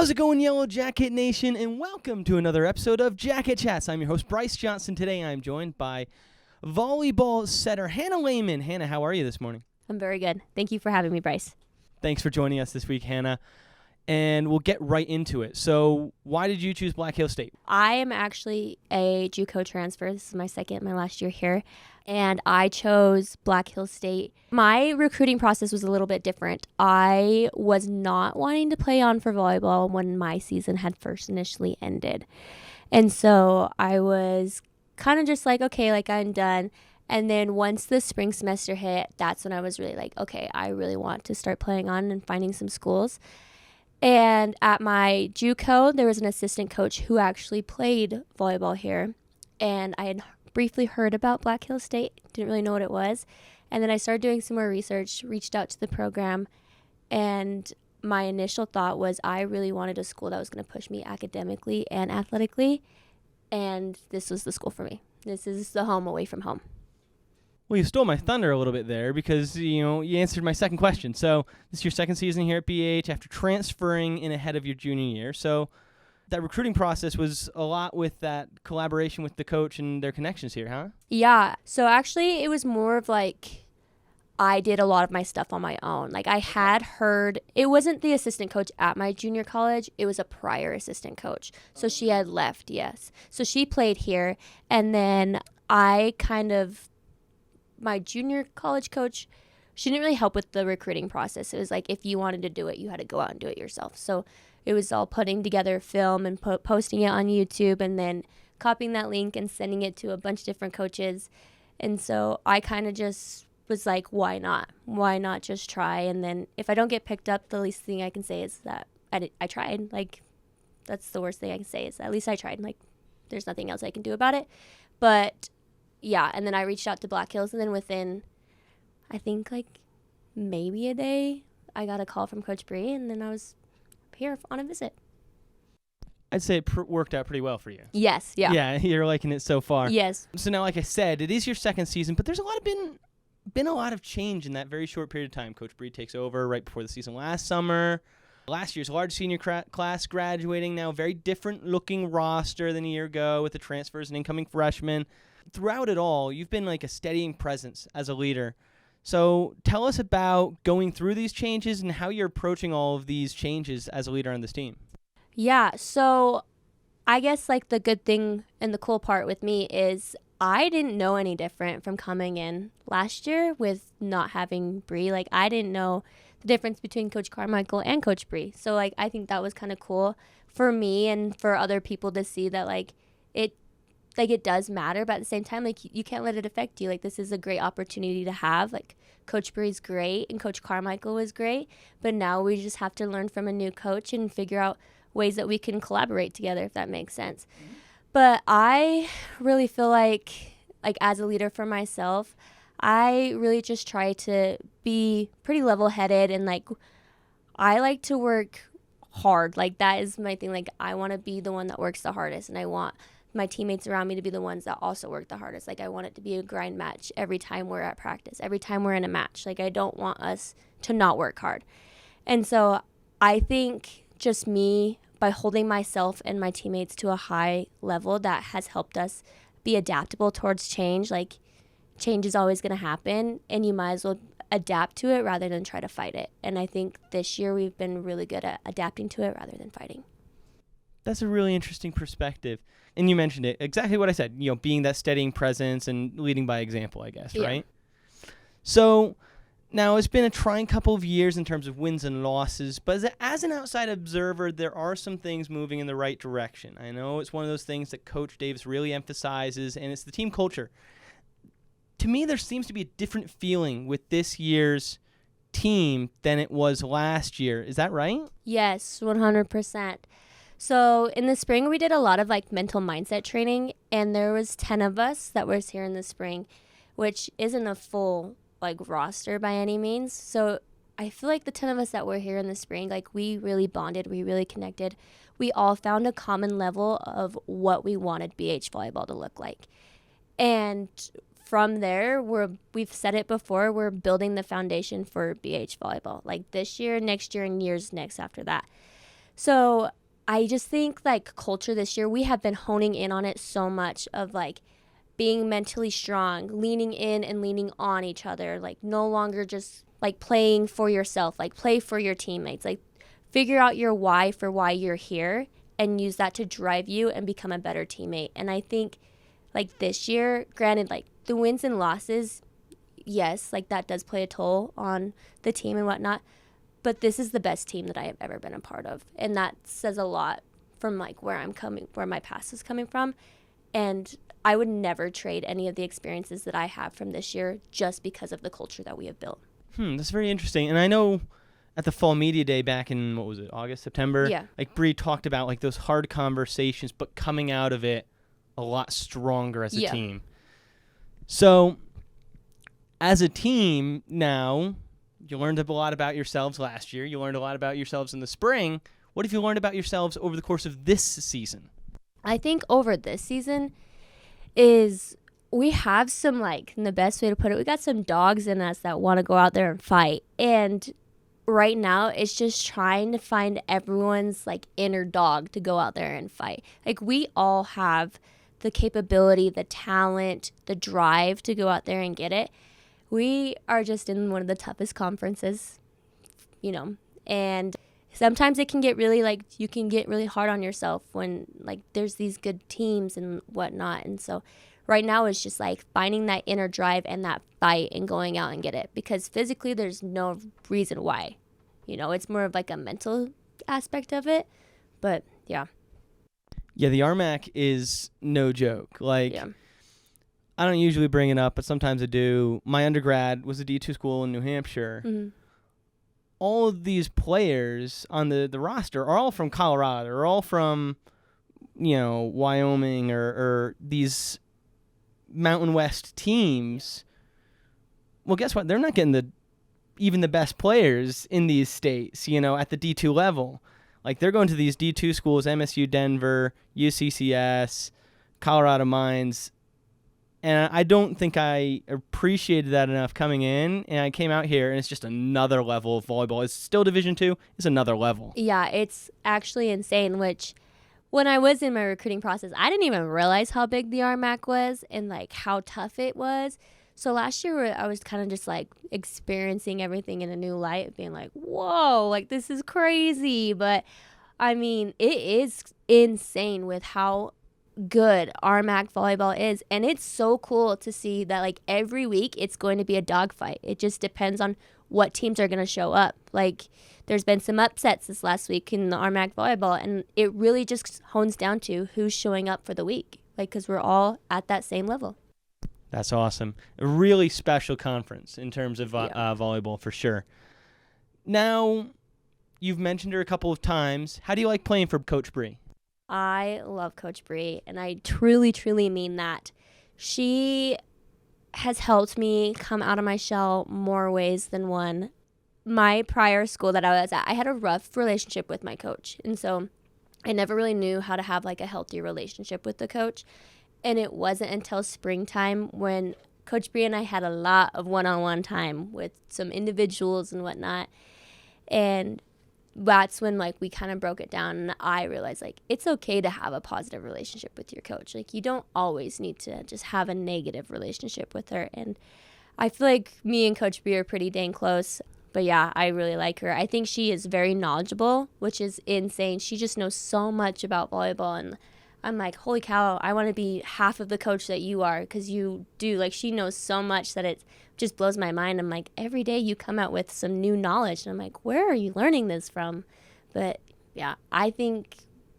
How's it going, Yellow Jacket Nation? And welcome to another episode of Jacket Chats. I'm your host, Bryce Johnson. Today I'm joined by volleyball setter Hannah Lamon. Hannah, how are you this morning? I'm very good. Thank you for having me, Bryce. Thanks for joining us this week, Hannah. And we'll get right into it. So why did you choose Black Hills State? I am actually a JUCO transfer. This is my last year here. And I chose Black Hills State. My recruiting process was a little bit different. I was not wanting to play on for volleyball when my season had first initially ended. And so I was kind of just like, okay, like I'm done. And then once the spring semester hit, that's when I was really like, okay, I really want to start playing on and finding some schools. And at my JUCO, there was an assistant coach who actually played volleyball here. And I had briefly heard about Black Hills State, didn't really know what it was. And then I started doing some more research, reached out to the program. And my initial thought was I really wanted a school that was going to push me academically and athletically. And this was the school for me. This is the home away from home. Well, you stole my thunder a little bit there because, you answered my second question. So this is your second season here at BH after transferring in ahead of your junior year. So that recruiting process was a lot with that collaboration with the coach and their connections here, huh? Yeah. So actually, it was more of like I did a lot of my stuff on my own. Like I had heard, it wasn't the assistant coach at my junior college. It was a prior assistant coach. So she had left, yes. So she played here. And then I my junior college coach, she didn't really help with the recruiting process. It was like if you wanted to do it, you had to go out and do it yourself. So it was all putting together film and posting it on YouTube and then copying that link and sending it to a bunch of different coaches. And so I kind of just was like, why not? Why not just try? And then if I don't get picked up, the least thing I can say is that I tried. Like, that's the worst thing I can say is at least I tried. Like, there's nothing else I can do about it. But yeah, and then I reached out to Black Hills, and then within, I think, like, maybe a day, I got a call from Coach Bree, and then I was here on a visit. I'd say it worked out pretty well for you. Yes, yeah. Yeah, you're liking it so far. Yes. So now, like I said, it is your second season, but there's been a lot of change in that very short period of time. Coach Bree takes over right before the season last summer. Last year's large senior class graduating, now very different looking roster than a year ago with the transfers and incoming freshmen. Throughout it all, you've been like a steadying presence as a leader. So tell us about going through these changes and how you're approaching all of these changes as a leader on this team. Yeah, so I guess like the good thing and the cool part with me is I didn't know any different from coming in last year with not having Bree. Like I didn't know the difference between Coach Carmichael and Coach Bree. So like I think that was kind of cool for me and for other people to see that it does matter, but at the same time, like you can't let it affect you. Like this is a great opportunity to have. Like Coach Bree's great and Coach Carmichael was great, but now we just have to learn from a new coach and figure out ways that we can collaborate together, if that makes sense. Mm-hmm. But I really feel like as a leader for myself, I really just try to be pretty level-headed and like I like to work hard. Like that is my thing. Like I want to be the one that works the hardest, and I want my teammates around me to be the ones that also work the hardest. Like I want it to be a grind match every time we're at practice, every time we're in a match. Like I don't want us to not work hard. And so I think just me, by holding myself and my teammates to a high level, that has helped us be adaptable towards change. Like change is always going to happen and you might as well adapt to it rather than try to fight it. And I think this year we've been really good at adapting to it rather than fighting. That's a really interesting perspective. And you mentioned it, exactly what I said, being that steadying presence and leading by example, I guess, yeah. Right? So now it's been a trying couple of years in terms of wins and losses, but as an outside observer, there are some things moving in the right direction. I know it's one of those things that Coach Davis really emphasizes, and it's the team culture. To me, there seems to be a different feeling with this year's team than it was last year. Is that right? Yes, 100%. So in the spring, we did a lot of like mental mindset training, and there was 10 of us that was here in the spring, which isn't a full like roster by any means. So I feel like the 10 of us that were here in the spring, like we really bonded, we really connected. We all found a common level of what we wanted BH volleyball to look like. And from there, we've said it before, we're building the foundation for BH volleyball, like this year, next year, and years next after that. So I just think like culture this year, we have been honing in on it so much of like being mentally strong, leaning in and leaning on each other, like no longer just like playing for yourself, like play for your teammates, like figure out your why for why you're here and use that to drive you and become a better teammate. And I think like this year, granted, like the wins and losses, yes, like that does play a toll on the team and whatnot, but this is the best team that I have ever been a part of. And that says a lot from like where my past is coming from. And I would never trade any of the experiences that I have from this year just because of the culture that we have built. That's very interesting. And I know at the fall media day back in, what was it, August, September? Yeah. Like Bree talked about like those hard conversations, but coming out of it a lot stronger as a team. So as a team now, you learned a lot about yourselves last year. You learned a lot about yourselves in the spring. What have you learned about yourselves over the course of this season? I think over this season is we have some, like, in the best way to put it, we got some dogs in us that want to go out there and fight. And right now it's just trying to find everyone's, like, inner dog to go out there and fight. Like, we all have the capability, the talent, the drive to go out there and get it. We are just in one of the toughest conferences, and sometimes it can get really, like, you can get really hard on yourself when, like, there's these good teams and whatnot. And so right now it's just, like, finding that inner drive and that fight and going out and get it. Because physically there's no reason why. It's more of, like, a mental aspect of it. But, yeah. Yeah, the RMAC is no joke. Like, I don't usually bring it up, but sometimes I do. My undergrad was a D2 school in New Hampshire. Mm-hmm. All of these players on the roster are all from Colorado, or all from, Wyoming, or these Mountain West teams. Well, guess what? They're not getting even the best players in these states, at the D2 level. Like, they're going to these D2 schools, MSU Denver, UCCS, Colorado Mines. And I don't think I appreciated that enough coming in. And I came out here, and it's just another level of volleyball. It's still Division II. It's another level. Yeah, it's actually insane, which when I was in my recruiting process, I didn't even realize how big the RMAC was and, like, how tough it was. So last year I was kind of just, like, experiencing everything in a new light, being like, whoa, like, this is crazy. But, I mean, it is insane with how good RMAC volleyball is, and it's so cool to see that, like, every week it's going to be a dogfight. It just depends on what teams are going to show up. Like, there's been some upsets this last week in the RMAC volleyball, and it really just hones down to who's showing up for the week, like, because we're all at that same level. That's awesome. A really special conference in terms of volleyball, for sure. Now, you've mentioned her a couple of times. How do you like playing for Coach Bree? I love Coach Bree, and I truly, truly mean that. She has helped me come out of my shell more ways than one. My prior school that I was at, I had a rough relationship with my coach, and so I never really knew how to have, like, a healthy relationship with the coach. And it wasn't until springtime when Coach Bree and I had a lot of one-on-one time with some individuals and whatnot, and that's when, like, we kind of broke it down, and I realized, like, it's okay to have a positive relationship with your coach. Like, you don't always need to just have a negative relationship with her. And I feel like me and Coach Bree are pretty dang close. But yeah, I really like her. I think she is very knowledgeable, which is insane. She just knows so much about volleyball, and I'm like, holy cow, I want to be half of the coach that you are, because you do. Like, she knows so much that it just blows my mind. I'm like, every day you come out with some new knowledge, and I'm like, where are you learning this from? But yeah, I think,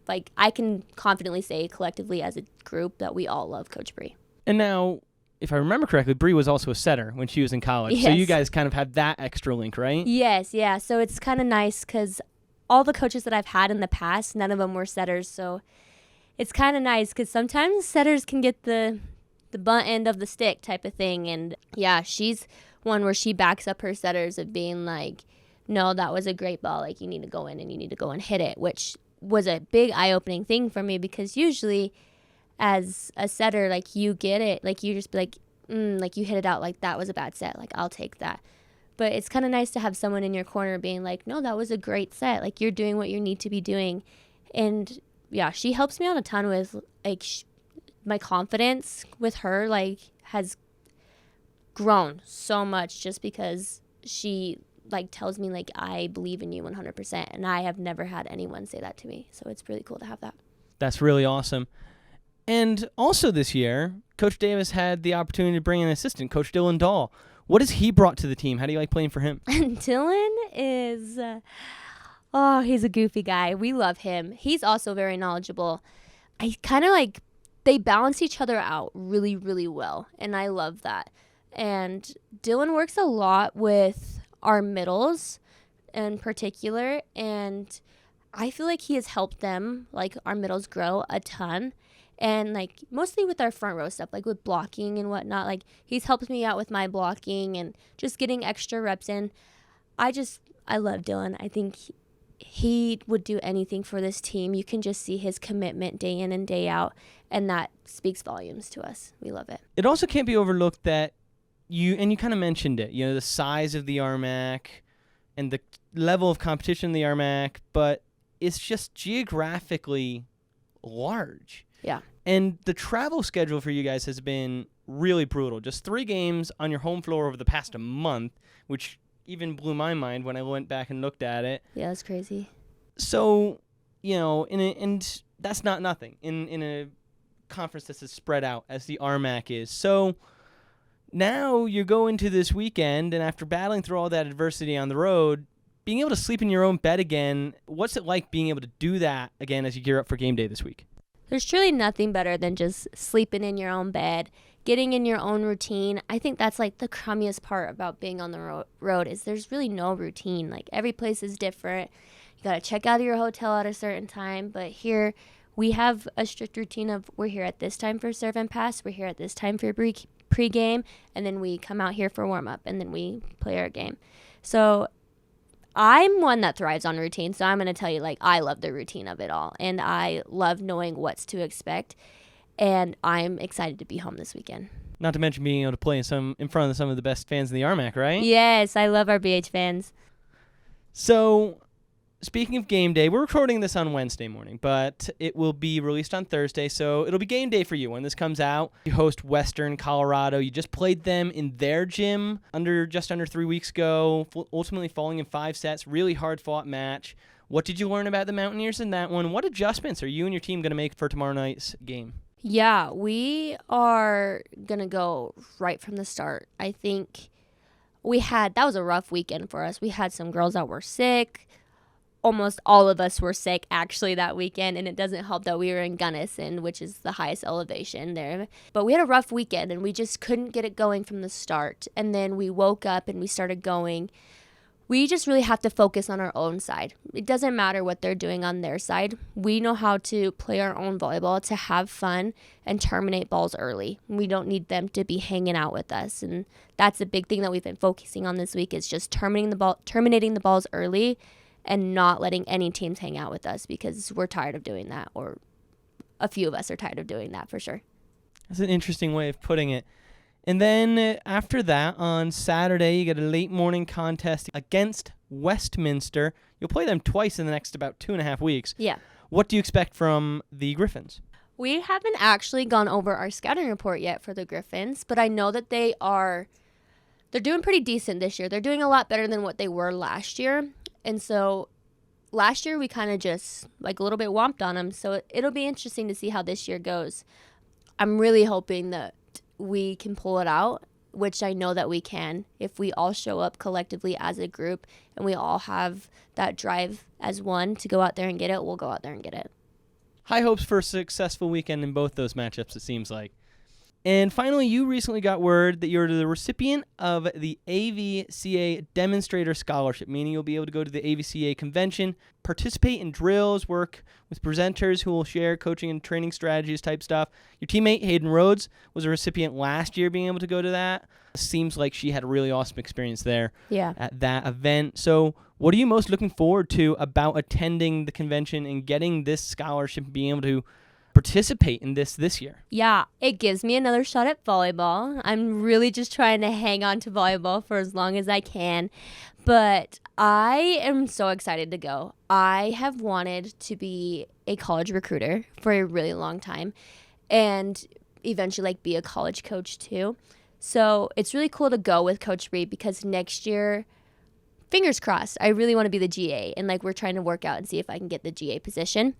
like, I can confidently say collectively as a group that we all love Coach Bree. And now, if I remember correctly, Bree was also a setter when she was in college. Yes. So you guys kind of have that extra link, right? Yes, yeah. So it's kind of nice because all the coaches that I've had in the past, none of them were setters. So it's kind of nice because sometimes setters can get the butt end of the stick type of thing. And yeah, she's one where she backs up her setters of being like, no, that was a great ball. Like, you need to go in and you need to go and hit it, which was a big eye-opening thing for me, because usually as a setter, like, you get it. Like, you just be like, like, you hit it out, like, that was a bad set. Like, I'll take that. But it's kind of nice to have someone in your corner being like, no, that was a great set. Like, you're doing what you need to be doing. And yeah, she helps me out a ton with like my confidence with her, like, has grown so much just because she like tells me like, I believe in you 100%. And I have never had anyone say that to me. So it's really cool to have that. That's really awesome. And also this year, Coach Davis had the opportunity to bring in an assistant, Coach Dylan Dahl. What has he brought to the team? How do you like playing for him? Dylan is, he's a goofy guy. We love him. He's also very knowledgeable. I kind of like, they balance each other out really, really well. And I love that. And Dylan works a lot with our middles in particular. And I feel like he has helped them, like our middles, grow a ton. And like mostly with our front row stuff, like with blocking and whatnot, like he's helped me out with my blocking and just getting extra reps in. I love Dylan. I think he would do anything for this team. You can just see his commitment day in and day out, and that speaks volumes to us. We love it. It also can't be overlooked that you kind of mentioned it, the size of the RMAC and the level of competition in the RMAC, but it's just geographically large. Yeah. And the travel schedule for you guys has been really brutal. Just 3 games on your home floor over the past month, which even blew my mind when I went back and looked at it. Yeah, that's crazy. So, and that's not nothing in a conference that's as spread out as the RMAC is. So now you go into this weekend, and after battling through all that adversity on the road, being able to sleep in your own bed again, what's it like being able to do that again as you gear up for game day this week? There's truly nothing better than just sleeping in your own bed, getting in your own routine. I think that's like the crummiest part about being on the road is there's really no routine. Like every place is different. You got to check out of your hotel at a certain time. But here we have a strict routine of we're here at this time for serve and pass. We're here at this time for pre-game. And then we come out here for warm-up. And then we play our game. So I'm one that thrives on routine, so I'm going to tell you, like, I love the routine of it all, and I love knowing what's to expect, and I'm excited to be home this weekend. Not to mention being able to play in front of some of the best fans in the RMAC, right? Yes, I love our BH fans. So, speaking of game day, we're recording this on Wednesday morning, but it will be released on Thursday, so it'll be game day for you when this comes out. You host Western Colorado. You just played them in their gym just under 3 weeks ago, ultimately falling in 5 sets. Really hard-fought match. What did you learn about the Mountaineers in that one? What adjustments are you and your team going to make for tomorrow night's game? Yeah, we are going to go right from the start. I think that was a rough weekend for us. We had some girls that were sick. Almost all of us were sick actually that weekend, and it doesn't help that we were in Gunnison, which is the highest elevation there. But we had a rough weekend, and we just couldn't get it going from the start. And then we woke up and we started going. We just really have to focus on our own side. It doesn't matter what they're doing on their side. We know how to play our own volleyball, to have fun and terminate balls early. We don't need them to be hanging out with us. And that's a big thing that we've been focusing on this week is just terminating the balls early and not letting any teams hang out with us because we're tired of doing that, or a few of us are tired of doing that for sure. That's an interesting way of putting it. And then after that, on Saturday, you get a late morning contest against Westminster. You'll play them twice in the next about 2.5 weeks. Yeah. What do you expect from the Griffins? We haven't actually gone over our scouting report yet for the Griffins, but I know that they're doing pretty decent this year. They're doing a lot better than what they were last year. And so last year we kind of just like a little bit whomped on them. So it'll be interesting to see how this year goes. I'm really hoping that we can pull it out, which I know that we can if we all show up collectively as a group and we all have that drive as one to go out there and get it. We'll go out there and get it. High hopes for a successful weekend in both those matchups, it seems like. And finally, you recently got word that you're the recipient of the AVCA Demonstrator Scholarship, meaning you'll be able to go to the AVCA convention, participate in drills, work with presenters who will share coaching and training strategies type stuff. Your teammate, Hayden Rhodes, was a recipient last year being able to go to that. Seems like she had a really awesome experience there at that event. So what are you most looking forward to about attending the convention and getting this scholarship and being able to participate in this year. Yeah, it gives me another shot at volleyball. I'm really just trying to hang on to volleyball for as long as I can. But I am so excited to go. I have wanted to be a college recruiter for a really long time and eventually like be a college coach too. So it's really cool to go with Coach Bree because next year, fingers crossed, I really want to be the GA. And like we're trying to work out and see if I can get the GA position.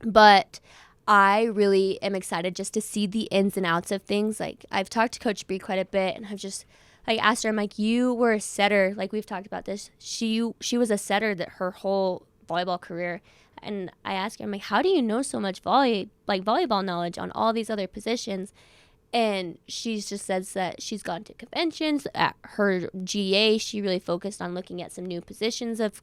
But I really am excited just to see the ins and outs of things. Like I've talked to Coach Bree quite a bit, and I've just like asked her, I'm like, you were a setter. Like we've talked about this. She was a setter that her whole volleyball career. And I asked her, I'm like, how do you know so much volleyball knowledge on all these other positions? And she just says that she's gone to conventions. At her GA, she really focused on looking at some new positions of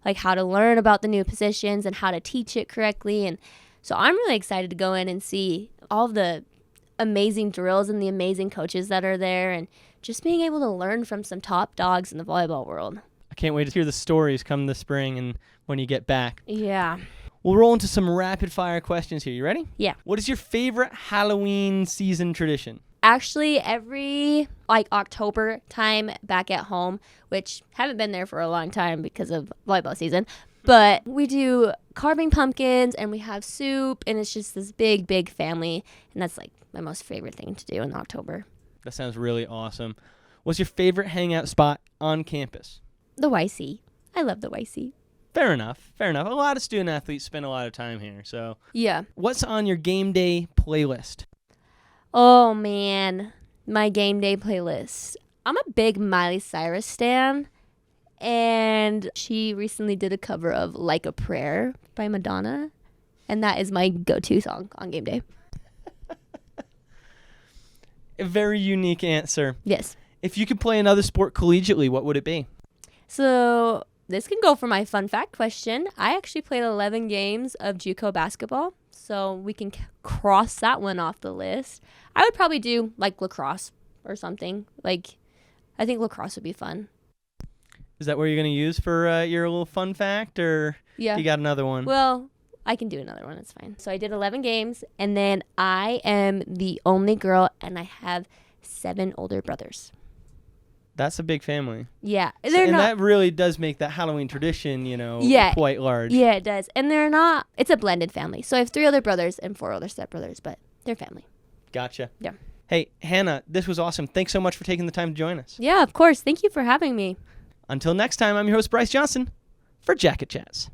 like how to learn about the new positions and how to teach it correctly. And so I'm really excited to go in and see all of the amazing drills and the amazing coaches that are there and just being able to learn from some top dogs in the volleyball world. I can't wait to hear the stories come this spring and when you get back. Yeah. We'll roll into some rapid fire questions here. You ready? Yeah. What is your favorite Halloween season tradition? Actually, every like October time back at home, which haven't been there for a long time because of volleyball season, but we do carving pumpkins and we have soup and it's just this big, big family. And that's like my most favorite thing to do in October. That sounds really awesome. What's your favorite hangout spot on campus? The YC. I love the YC. Fair enough. A lot of student athletes spend a lot of time here. So, yeah. What's on your game day playlist? Oh, man. My game day playlist. I'm a big Miley Cyrus stan. And she recently did a cover of Like a Prayer by Madonna. And that is my go-to song on game day. A very unique answer. Yes. If you could play another sport collegiately, what would it be? So this can go for my fun fact question. I actually played 11 games of JUCO basketball. So we can cross that one off the list. I would probably do like lacrosse or something. Like, I think lacrosse would be fun. Is that what you're going to use for your little fun fact, or yeah. You got another one? Well, I can do another one. It's fine. So I did 11 games, and then I am the only girl, and I have 7 older brothers. That's a big family. Yeah. That really does make that Halloween tradition, quite large. Yeah, it does. And it's a blended family. So I have 3 other brothers and 4 older stepbrothers, but they're family. Gotcha. Yeah. Hey, Hannah, this was awesome. Thanks so much for taking the time to join us. Yeah, of course. Thank you for having me. Until next time, I'm your host, Bryce Johnson, for Jacket Chats.